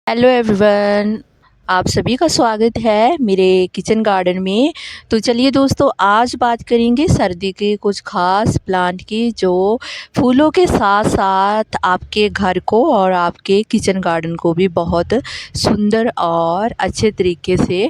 Hello everyone. आप सभी का स्वागत है मेरे किचन गार्डन में। तो चलिए दोस्तों, आज बात करेंगे सर्दी के कुछ ख़ास प्लांट की जो फूलों के साथ साथ आपके घर को और आपके किचन गार्डन को भी बहुत सुंदर और अच्छे तरीके से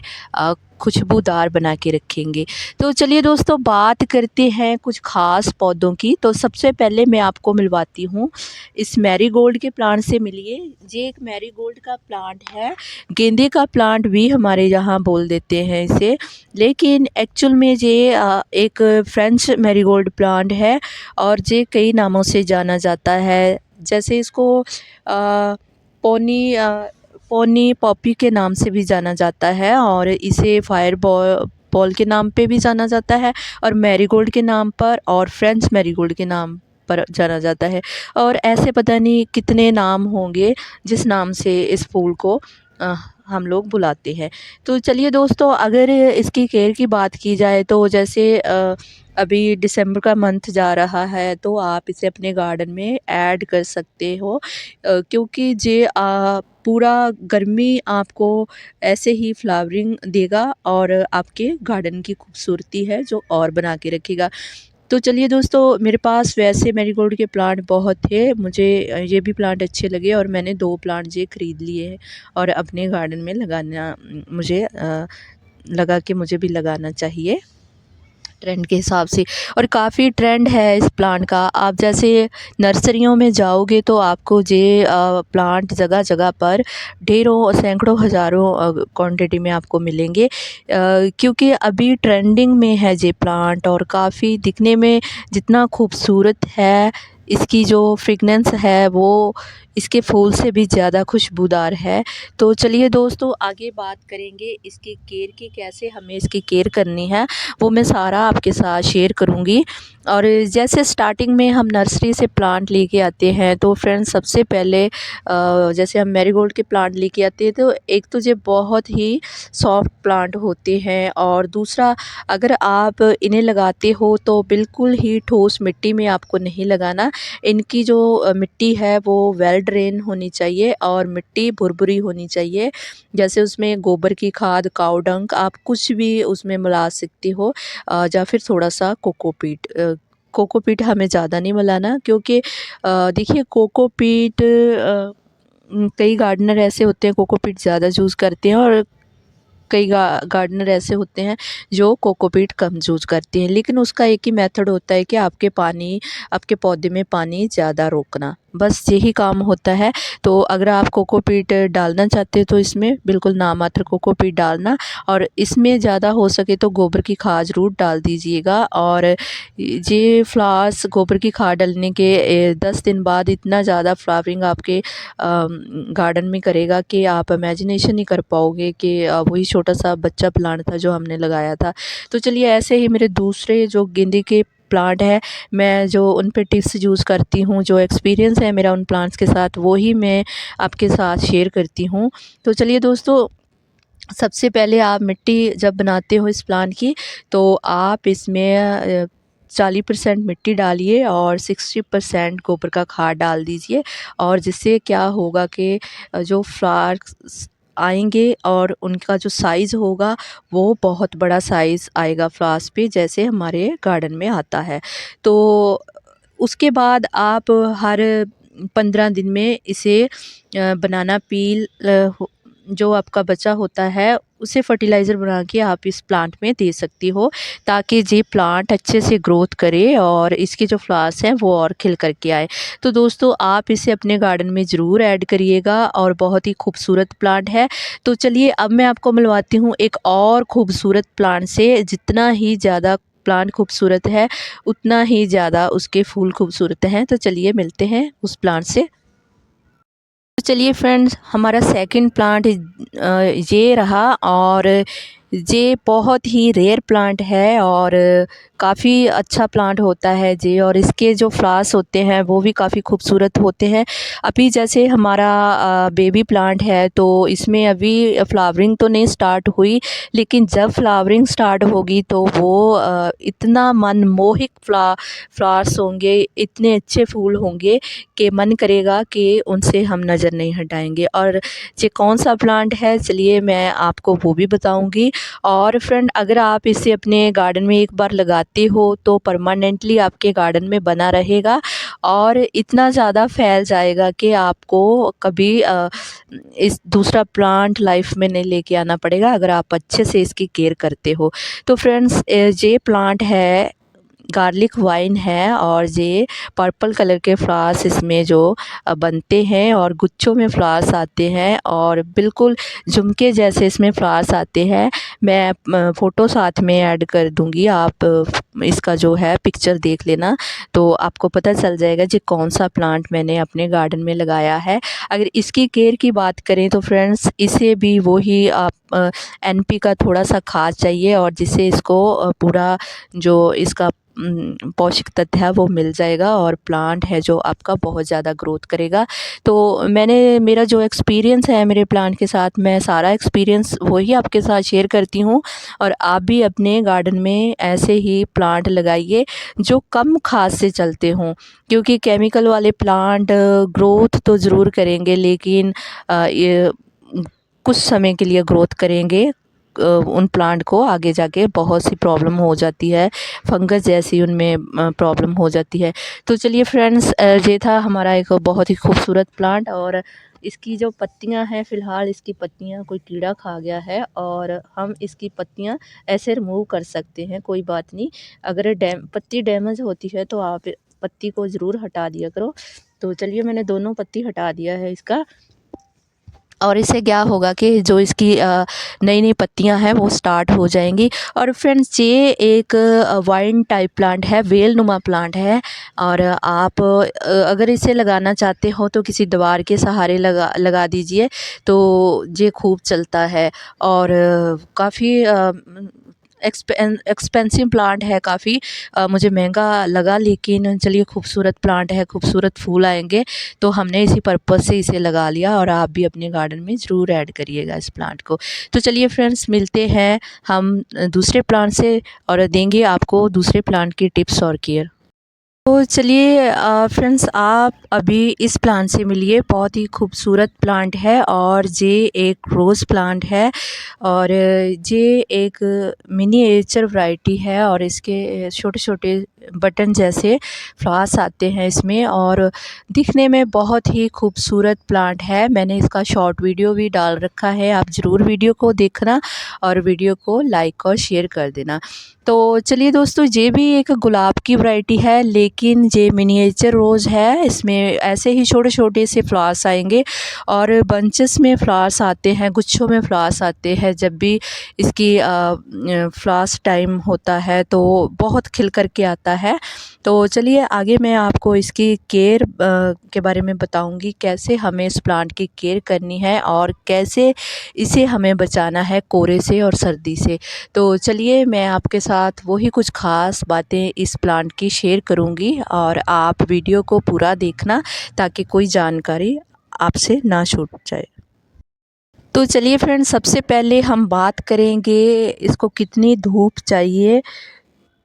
खुशबूदार बना के रखेंगे। तो चलिए दोस्तों, बात करते हैं कुछ ख़ास पौधों की। तो सबसे पहले मैं आपको मिलवाती हूँ इस मैरीगोल्ड के प्लांट से। मिलिए, ये एक मैरीगोल्ड का प्लांट है। गेंदे का प्लांट भी हमारे यहाँ बोल देते हैं इसे, लेकिन एक्चुअल में ये एक फ्रेंच मैरीगोल्ड प्लांट है और ये कई नामों से जाना जाता है। जैसे इसको पोनी पोनी पॉपी के नाम से भी जाना जाता है, और इसे फायर बॉल के नाम पे भी जाना जाता है, और मैरीगोल्ड के नाम पर, और फ्रेंच मैरीगोल्ड के नाम पर जाना जाता है। और ऐसे पता नहीं कितने नाम होंगे जिस नाम से इस फूल को हम लोग बुलाते हैं। तो चलिए दोस्तों, अगर इसकी केयर की बात की जाए तो जैसे अभी दिसंबर का मंथ जा रहा है, तो आप इसे अपने गार्डन में ऐड कर सकते हो, क्योंकि ये पूरा गर्मी आपको ऐसे ही फ्लावरिंग देगा और आपके गार्डन की खूबसूरती है जो और बना के रखेगा। तो चलिए दोस्तों, मेरे पास वैसे मैरीगोल्ड के प्लांट बहुत थे, मुझे ये भी प्लांट अच्छे लगे और मैंने 2 प्लांट ये ख़रीद लिए हैं और अपने गार्डन में लगाना मुझे लगा कि मुझे भी लगाना चाहिए ट्रेंड के हिसाब से। और काफ़ी ट्रेंड है इस प्लांट का। आप जैसे नर्सरियों में जाओगे तो आपको ये प्लांट जगह जगह पर ढेरों सैकड़ों हज़ारों क्वांटिटी में आपको मिलेंगे, क्योंकि अभी ट्रेंडिंग में है ये प्लांट और काफ़ी दिखने में जितना खूबसूरत है, इसकी जो फ्रेगनेंस है वो इसके फूल से भी ज़्यादा खुशबूदार है। तो चलिए दोस्तों, आगे बात करेंगे इसकी केयर की, कैसे हमें इसकी केयर करनी है वो मैं सारा आपके साथ शेयर करूँगी। और जैसे स्टार्टिंग में हम नर्सरी से प्लांट लेके आते हैं तो फ्रेंड्स, सबसे पहले जैसे हम मैरीगोल्ड के प्लांट लेके आते हैं तो एक तो ये बहुत ही सॉफ्ट प्लांट होते हैं, और दूसरा अगर आप इन्हें लगाते हो तो बिल्कुल ही ठोस मिट्टी में आपको नहीं लगाना। इनकी जो मिट्टी है वो वेल ड्रेन होनी चाहिए और मिट्टी भुरभुरी होनी चाहिए। जैसे उसमें गोबर की खाद, काऊ डंक, आप कुछ भी उसमें मिला सकते हो, या फिर थोड़ा-सा कोकोपीट। कोकोपीट हमें ज़्यादा नहीं मिलाना, क्योंकि देखिए कोकोपीट कई गार्डनर ऐसे होते हैं कोकोपीट ज़्यादा यूज़ करते हैं, और कई गार्डनर ऐसे होते हैं जो कोकोपीट कम यूज़ करते हैं। लेकिन उसका एक ही मेथड होता है कि आपके पौधे में पानी ज़्यादा रोकना, बस यही काम होता है। तो अगर आप कोकोपीट डालना चाहते हो तो इसमें बिल्कुल नामात्र कोकोपीट डालना, और इसमें ज़्यादा हो सके तो गोबर की खाद ज़रूर डाल दीजिएगा। और ये फ्लावर्स गोबर की खाद डालने के 10 दिन बाद इतना ज़्यादा फ्लावरिंग आपके गार्डन में करेगा कि आप इमेजिनेशन नहीं कर पाओगे कि वही छोटा सा बच्चा प्लांट था जो हमने लगाया था। तो चलिए, ऐसे ही मेरे दूसरे जो गेंदे के प्लांट है, मैं जो उन पे टिप्स यूज़ करती हूँ, जो एक्सपीरियंस है मेरा उन प्लांट्स के साथ, वो ही मैं आपके साथ शेयर करती हूँ। तो चलिए दोस्तों, सबसे पहले आप मिट्टी जब बनाते हो इस प्लांट की, तो आप इसमें 40% मिट्टी डालिए और 60% गोबर का खाद डाल दीजिए। और जिससे क्या होगा कि जो फ्लावर्स आएँगे और उनका जो साइज़ होगा वो बहुत बड़ा साइज़ आएगा फ्लावर्स पे, जैसे हमारे गार्डन में आता है। तो उसके बाद आप हर 15 दिन में इसे बनाना पील जो आपका बचा होता है उसे फर्टिलाइज़र बना के आप इस प्लांट में दे सकती हो, ताकि ये प्लांट अच्छे से ग्रोथ करे और इसके जो फ्लावर्स हैं वो और खिल कर के आए। तो दोस्तों, आप इसे अपने गार्डन में ज़रूर ऐड करिएगा और बहुत ही खूबसूरत प्लांट है। तो चलिए, अब मैं आपको मिलवाती हूँ एक और खूबसूरत प्लांट से। जितना ही ज़्यादा प्लांट खूबसूरत है उतना ही ज़्यादा उसके फूल खूबसूरत हैं। तो चलिए मिलते हैं उस प्लांट से। तो चलिए फ्रेंड्स, हमारा सेकंड प्लांट ये रहा, और ये बहुत ही रेयर प्लांट है और काफ़ी अच्छा प्लांट होता है ये, और इसके जो फ्लावर्स होते हैं वो भी काफ़ी खूबसूरत होते हैं। अभी जैसे हमारा बेबी प्लांट है तो इसमें अभी फ्लावरिंग तो नहीं स्टार्ट हुई, लेकिन जब फ्लावरिंग स्टार्ट होगी तो वो इतना मनमोहक फ्लावर्स होंगे, इतने अच्छे फूल होंगे कि मन करेगा कि उनसे हम नज़र नहीं हटाएंगे। और ये कौन सा प्लांट है, चलिए मैं आपको वो भी बताऊंगी। और फ्रेंड, अगर आप इसे अपने गार्डन में एक बार लगाते हो तो परमानेंटली आपके गार्डन में बना रहेगा और इतना ज़्यादा फैल जाएगा कि आपको कभी इस दूसरा प्लांट लाइफ में नहीं लेके आना पड़ेगा, अगर आप अच्छे से इसकी केयर करते हो। तो फ्रेंड्स, ये प्लांट है, गार्लिक वाइन है, और ये पर्पल कलर के फ्लावर्स इसमें जो बनते हैं और गुच्छों में फ्लावर्स आते हैं और बिल्कुल झुमके जैसे इसमें फ्लावर्स आते हैं। मैं फ़ोटो साथ में ऐड कर दूंगी, आप इसका जो है पिक्चर देख लेना तो आपको पता चल जाएगा जी कौन सा प्लांट मैंने अपने गार्डन में लगाया है। अगर इसकी केयर की बात करें तो फ्रेंड्स, इसे भी वही आप एनपी का थोड़ा सा खाद चाहिए और जिससे इसको पूरा जो इसका पौष्टिक तत्व है वो मिल जाएगा और प्लांट है जो आपका बहुत ज़्यादा ग्रोथ करेगा। तो मेरा जो एक्सपीरियंस है मेरे प्लांट के साथ, मैं सारा एक्सपीरियंस वही आपके साथ शेयर करती हूँ। और आप भी अपने गार्डन में ऐसे ही प्लांट लगाइए जो कम खाद से चलते हों, क्योंकि केमिकल वाले प्लांट ग्रोथ तो ज़रूर करेंगे लेकिन ये कुछ समय के लिए ग्रोथ करेंगे, उन प्लांट को आगे जाके बहुत सी प्रॉब्लम हो जाती है, फंगस जैसी उनमें प्रॉब्लम हो जाती है। तो चलिए फ्रेंड्स, ये था हमारा एक बहुत ही खूबसूरत प्लांट। और इसकी जो पत्तियां हैं, फ़िलहाल इसकी पत्तियां कोई कीड़ा खा गया है और हम इसकी पत्तियां ऐसे रिमूव कर सकते हैं, कोई बात नहीं। अगर पत्ती डैमेज होती है तो आप पत्ती को ज़रूर हटा दिया करो। तो चलिए, मैंने दोनों पत्ती हटा दिया है इसका। और इससे क्या होगा कि जो इसकी नई नई पत्तियां हैं वो स्टार्ट हो जाएंगी। और फ्रेंड्स, ये एक वाइन टाइप प्लांट है, वेल नुमा प्लांट है। और आप अगर इसे लगाना चाहते हो तो किसी दीवार के सहारे लगा दीजिए, तो ये खूब चलता है। और काफ़ी एक्सपेंसिव प्लांट है, काफ़ी मुझे महंगा लगा, लेकिन चलिए खूबसूरत प्लांट है, खूबसूरत फूल आएंगे तो हमने इसी पर्पज़ से इसे लगा लिया। और आप भी अपने गार्डन में ज़रूर ऐड करिएगा इस प्लांट को। तो चलिए फ्रेंड्स, मिलते हैं हम दूसरे प्लांट से और देंगे आपको दूसरे प्लांट की टिप्स और केयर। तो चलिए फ्रेंड्स, आप अभी इस प्लांट से मिलिए, बहुत ही खूबसूरत प्लांट है और ये एक रोज़ प्लांट है। और ये एक मिनिएचर वैरायटी है और इसके छोटे छोटे बटन जैसे फ्लावर्स आते हैं इसमें, और दिखने में बहुत ही खूबसूरत प्लांट है। मैंने इसका शॉर्ट वीडियो भी डाल रखा है, आप ज़रूर वीडियो को देखना और वीडियो को लाइक और शेयर कर देना। तो चलिए दोस्तों, ये भी एक गुलाब की वैरायटी है, लेकिन ये मिनिएचर रोज़ है, इसमें ऐसे ही छोटे छोटे से फ्लावर्स आएंगे और बंचेस में फ्लावर्स आते हैं, गुच्छों में फ्लावर्स आते हैं। जब भी इसकी फ्लावर्स टाइम होता है तो बहुत खिल कर के आता है। तो चलिए आगे मैं आपको इसकी केयर के बारे में बताऊंगी, कैसे हमें इस प्लांट की केयर करनी है और कैसे इसे हमें बचाना है कोहरे से और सर्दी से। तो चलिए, मैं आपके साथ वही कुछ ख़ास बातें इस प्लांट की शेयर करूंगी और आप वीडियो को पूरा देखना ताकि कोई जानकारी आपसे ना छूट जाए। तो चलिए फ्रेंड्स, सबसे पहले हम बात करेंगे इसको कितनी धूप चाहिए।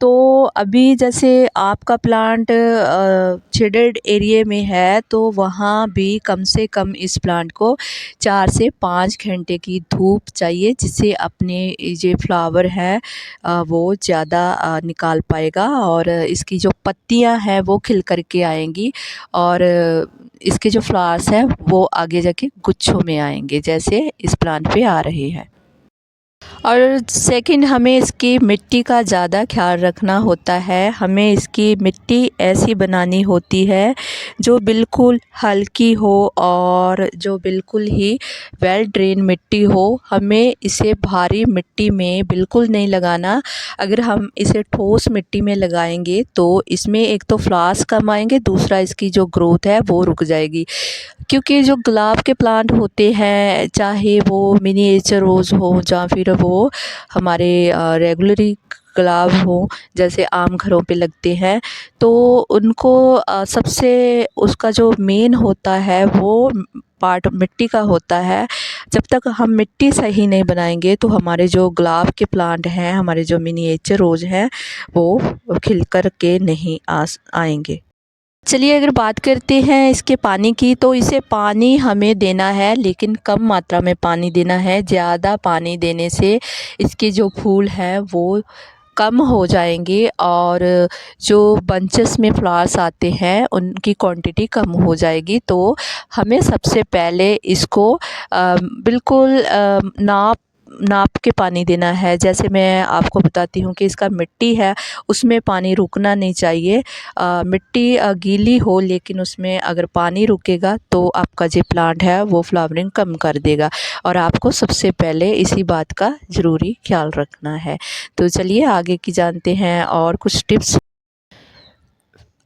तो अभी जैसे आपका प्लांट शेडेड एरिया में है तो वहाँ भी कम से कम इस प्लांट को 4 से 5 घंटे की धूप चाहिए, जिससे अपने ये फ्लावर है वो ज़्यादा निकाल पाएगा और इसकी जो पत्तियां हैं वो खिल कर के आएंगी और इसके जो फ्लावर्स हैं वो आगे जाके गुच्छों में आएंगे, जैसे इस प्लांट पे आ रहे हैं। और सेकंड, हमें इसकी मिट्टी का ज़्यादा ख्याल रखना होता है। हमें इसकी मिट्टी ऐसी बनानी होती है जो बिल्कुल हल्की हो और जो बिल्कुल ही वेल ड्रेन मिट्टी हो। हमें इसे भारी मिट्टी में बिल्कुल नहीं लगाना। अगर हम इसे ठोस मिट्टी में लगाएंगे तो इसमें एक तो फ्लावर्स कम आएंगे, दूसरा इसकी जो ग्रोथ है वो रुक जाएगी। क्योंकि जो गुलाब के प्लांट होते हैं, चाहे वो मिनिएचर रोज़ हो या फिर वो वो हमारे रेगुलरी ग्लव हों, जैसे आम घरों पे लगते हैं, तो उनको सबसे उसका जो मेन होता है वो पार्ट मिट्टी का होता है। जब तक हम मिट्टी सही नहीं बनाएंगे तो हमारे जो गुलाब के प्लांट हैं, हमारे जो मिनिएचर रोज़ हैं, वो खिल कर के नहीं आएंगे। चलिए अगर बात करते हैं इसके पानी की, तो इसे पानी हमें देना है, लेकिन कम मात्रा में पानी देना है। ज़्यादा पानी देने से इसके जो फूल हैं वो कम हो जाएंगे और जो बंचेस में फ्लावर्स आते हैं उनकी क्वांटिटी कम हो जाएगी। तो हमें सबसे पहले इसको बिल्कुल नाप के पानी देना है। जैसे मैं आपको बताती हूँ कि इसका मिट्टी है, उसमें पानी रुकना नहीं चाहिए। मिट्टी गीली हो, लेकिन उसमें अगर पानी रुकेगा तो आपका जो प्लांट है वो फ्लावरिंग कम कर देगा, और आपको सबसे पहले इसी बात का ज़रूरी ख्याल रखना है। तो चलिए आगे की जानते हैं और कुछ टिप्स।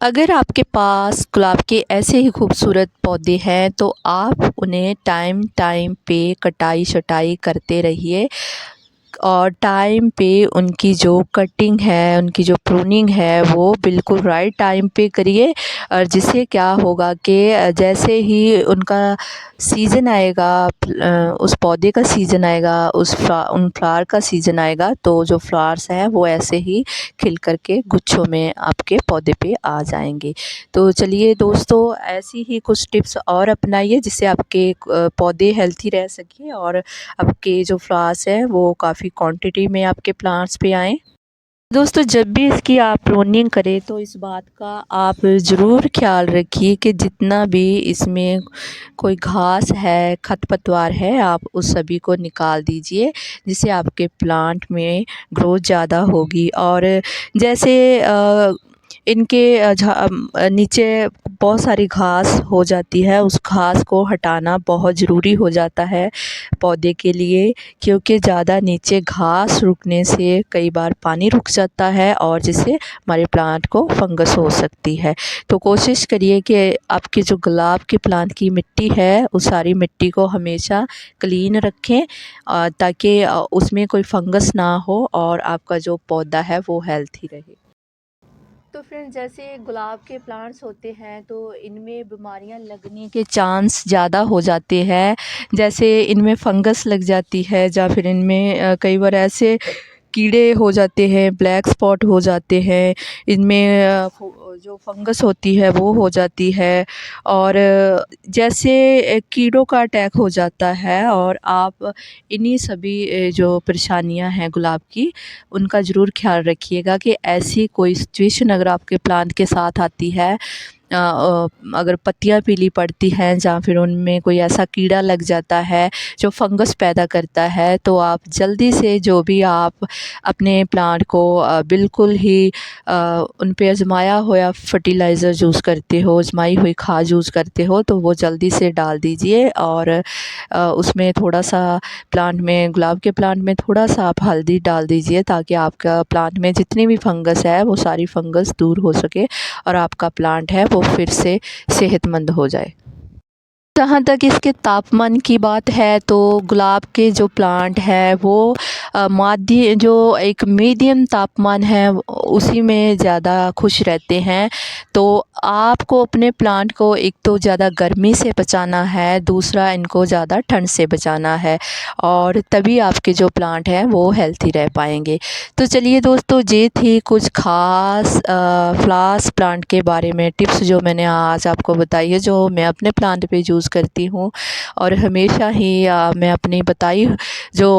अगर आपके पास गुलाब के ऐसे ही खूबसूरत पौधे हैं तो आप उन्हें टाइम टाइम पे कटाई छटाई करते रहिए, और टाइम पे उनकी जो कटिंग है, उनकी जो प्रूनिंग है वो बिल्कुल राइट टाइम पे करिए। और जिससे क्या होगा कि जैसे ही उनका सीज़न आएगा, उस पौधे का सीज़न आएगा, उन फ्लावर का सीज़न आएगा, तो जो फ्लावर्स हैं वो ऐसे ही खिल कर के गुच्छों में आपके पौधे पे आ जाएंगे। तो चलिए दोस्तों, ऐसी ही कुछ टिप्स और अपनाइए जिससे आपके पौधे हेल्थी रह सकें और आपके जो फ्लावर्स हैं वो काफ़ी क्वांटिटी में आपके प्लांट्स पे आएँ। दोस्तों, जब भी इसकी आप प्रूनिंग करें तो इस बात का आप ज़रूर ख्याल रखिए कि जितना भी इसमें कोई घास है, खरपतवार है, आप उस सभी को निकाल दीजिए, जिससे आपके प्लांट में ग्रोथ ज़्यादा होगी। और जैसे इनके नीचे बहुत सारी घास हो जाती है, उस घास को हटाना बहुत ज़रूरी हो जाता है पौधे के लिए, क्योंकि ज़्यादा नीचे घास रुकने से कई बार पानी रुक जाता है और जिससे हमारे प्लांट को फंगस हो सकती है। तो कोशिश करिए कि आपके जो गुलाब के प्लांट की मिट्टी है, उस सारी मिट्टी को हमेशा क्लीन रखें, ताकि उसमें कोई फंगस ना हो और आपका जो पौधा है वो हेल्थी रहे। तो फ्रेंड्स, जैसे गुलाब के प्लांट्स होते हैं तो इनमें बीमारियां लगने के चांस ज़्यादा हो जाते हैं। जैसे इनमें फंगस लग जाती है, या फिर इनमें कई बार ऐसे कीड़े हो जाते हैं, ब्लैक स्पॉट हो जाते हैं, इनमें जो फंगस होती है वो हो जाती है, और जैसे कीड़ों का अटैक हो जाता है। और आप इन्हीं सभी जो परेशानियां हैं गुलाब की, उनका ज़रूर ख्याल रखिएगा कि ऐसी कोई सिचुएशन अगर आपके प्लांट के साथ आती है, अगर पत्तियां पीली पड़ती हैं या फिर उनमें कोई ऐसा कीड़ा लग जाता है जो फंगस पैदा करता है, तो आप जल्दी से जो भी आप अपने प्लांट को बिल्कुल ही उन पे आजमाया हुआ फर्टिलाइज़र यूज़ करते हो, आजमाई हुई खाद यूज़ करते हो, तो वो जल्दी से डाल दीजिए। और उसमें थोड़ा सा प्लांट में, गुलाब के प्लांट में थोड़ा सा आप हल्दी डाल दीजिए, ताकि आपका प्लांट में जितनी भी फंगस है वो सारी फंगस दूर हो सके और आपका प्लांट है वो फिर से सेहतमंद हो जाए। जहाँ तक इसके तापमान की बात है, तो गुलाब के जो प्लांट है वो माध्य जो एक मीडियम तापमान है उसी में ज़्यादा खुश रहते हैं। तो आपको अपने प्लांट को एक तो ज़्यादा गर्मी से बचाना है, दूसरा इनको ज़्यादा ठंड से बचाना है, और तभी आपके जो प्लांट हैं वो हेल्थी रह पाएंगे। तो चलिए दोस्तों, ये थी कुछ ख़ास फ्लावर्स प्लांट के बारे में टिप्स जो मैंने आज आपको बताई है, जो मैं अपने प्लांट पे यूज़ करती हूँ। और हमेशा ही मैं अपनी बताई जो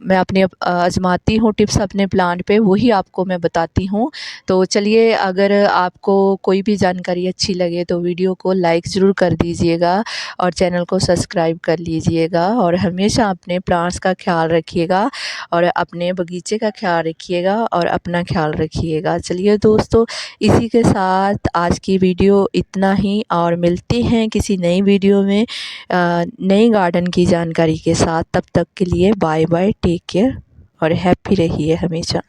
मैं अपनी आजमाती हूँ टिप्स अपने प्लांट पे, वही आपको मैं बताती हूँ। तो चलिए, अगर आपको कोई भी जानकारी अच्छी लगे तो वीडियो को लाइक ज़रूर कर दीजिएगा और चैनल को सब्सक्राइब कर लीजिएगा, और हमेशा अपने प्लांट्स का ख्याल रखिएगा और अपने बगीचे का ख्याल रखिएगा और अपना ख्याल रखिएगा। चलिए दोस्तों, इसी के साथ आज की वीडियो इतना ही, और मिलते हैं किसी नई वीडियो में नई गार्डन की जानकारी के साथ। तब तक के लिए बाय बाय, टेक केयर और हैप्पी रहिए हमेशा।